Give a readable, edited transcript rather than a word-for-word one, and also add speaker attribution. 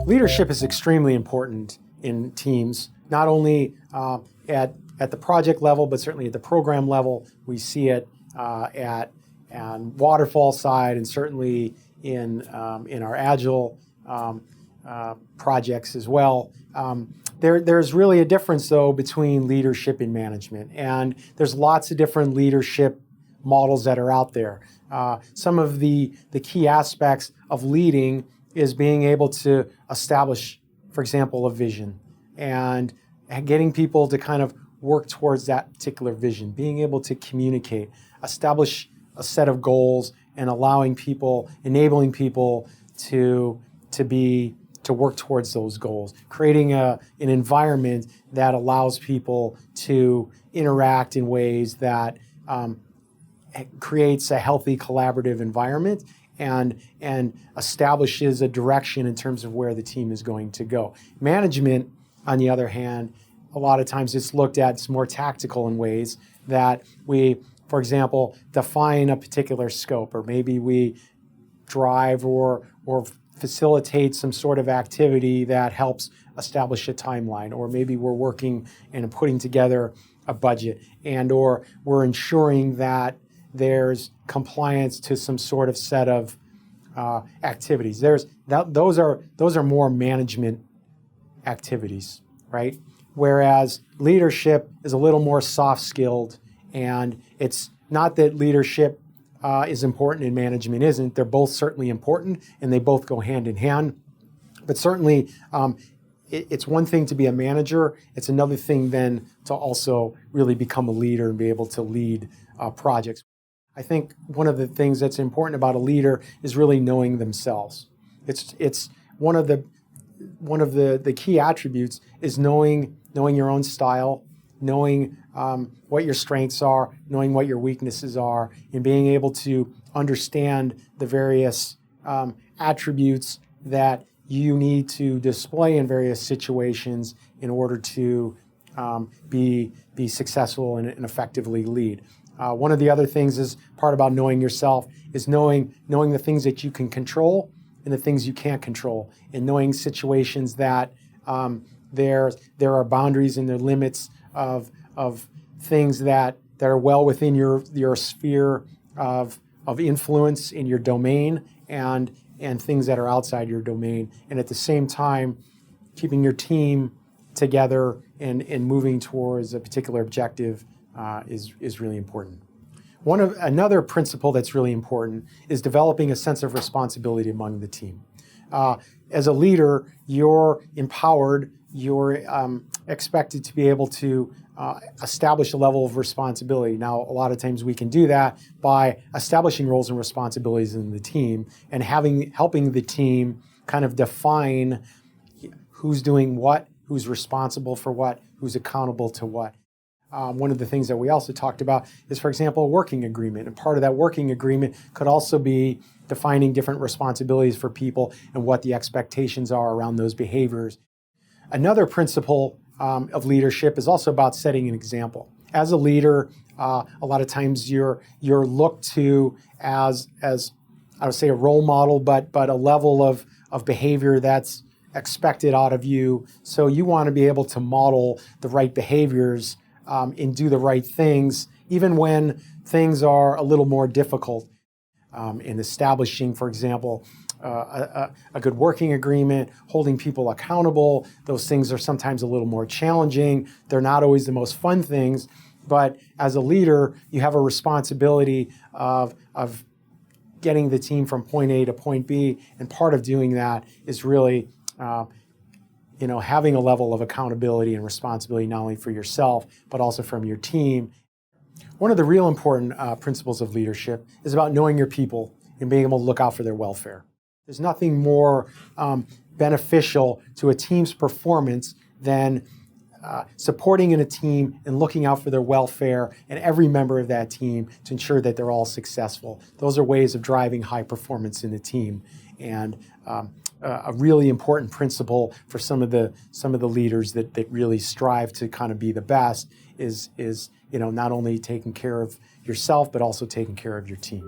Speaker 1: Leadership is extremely important in teams, not only at the project level, but certainly at the program level. We see it at waterfall side, and certainly in our agile projects as well. There's really a difference, though, between leadership and management, and there's lots of different leadership models that are out there. Some of the key aspects of leading is being able to establish, for example, a vision, and getting people to kind of work towards that particular vision, being able to communicate, establish a set of goals, and enabling people to work towards those goals, creating an environment that allows people to interact in ways that creates a healthy collaborative environment and establishes a direction in terms of where the team is going to go. Management, on the other hand, a lot of times it's looked at as more tactical in ways that we, for example, define a particular scope, or maybe we drive or facilitate some sort of activity that helps establish a timeline, or maybe we're working and putting together a budget, and or we're ensuring that there's compliance to some sort of set of activities. Those are more management activities, right? Whereas leadership is a little more soft-skilled, and it's not that leadership is important and management isn't. They're both certainly important, and they both go hand in hand. But certainly, it's one thing to be a manager. It's another thing then to also really become a leader and be able to lead projects. I think one of the things that's important about a leader is really knowing themselves. It's one of the key attributes is knowing your own style, knowing what your strengths are, knowing what your weaknesses are, and being able to understand the various attributes that you need to display in various situations in order to be successful and effectively lead. One of the other things is part about knowing yourself is knowing the things that you can control and the things you can't control, and knowing situations that there are boundaries and there are limits of things that are well within your sphere of influence in your domain, and things that are outside your domain, and at the same time keeping your team together and moving towards a particular objective is really important. Another principle that's really important is developing a sense of responsibility among the team. As a leader, you're empowered, you're expected to be able to establish a level of responsibility. Now, a lot of times we can do that by establishing roles and responsibilities in the team and helping the team kind of define who's doing what, who's responsible for what, who's accountable to what. One of the things that we also talked about is, for example, a working agreement. And part of that working agreement could also be defining different responsibilities for people and what the expectations are around those behaviors. Another principle of leadership is also about setting an example. As a leader, a lot of times you're looked to as I would say a role model, but a level of behavior that's expected out of you. So you want to be able to model the right behaviors and do the right things, even when things are a little more difficult. In establishing, for example, a good working agreement, holding people accountable, those things are sometimes a little more challenging. They're not always the most fun things, but as a leader, you have a responsibility of getting the team from point A to point B, and part of doing that is really having a level of accountability and responsibility not only for yourself, but also from your team. One of the real important principles of leadership is about knowing your people and being able to look out for their welfare. There's nothing more beneficial to a team's performance than supporting in a team and looking out for their welfare and every member of that team to ensure that they're all successful. Those are ways of driving high performance in the team. And a really important principle for some of the leaders that really strive to kind of be the best is not only taking care of yourself but also taking care of your team.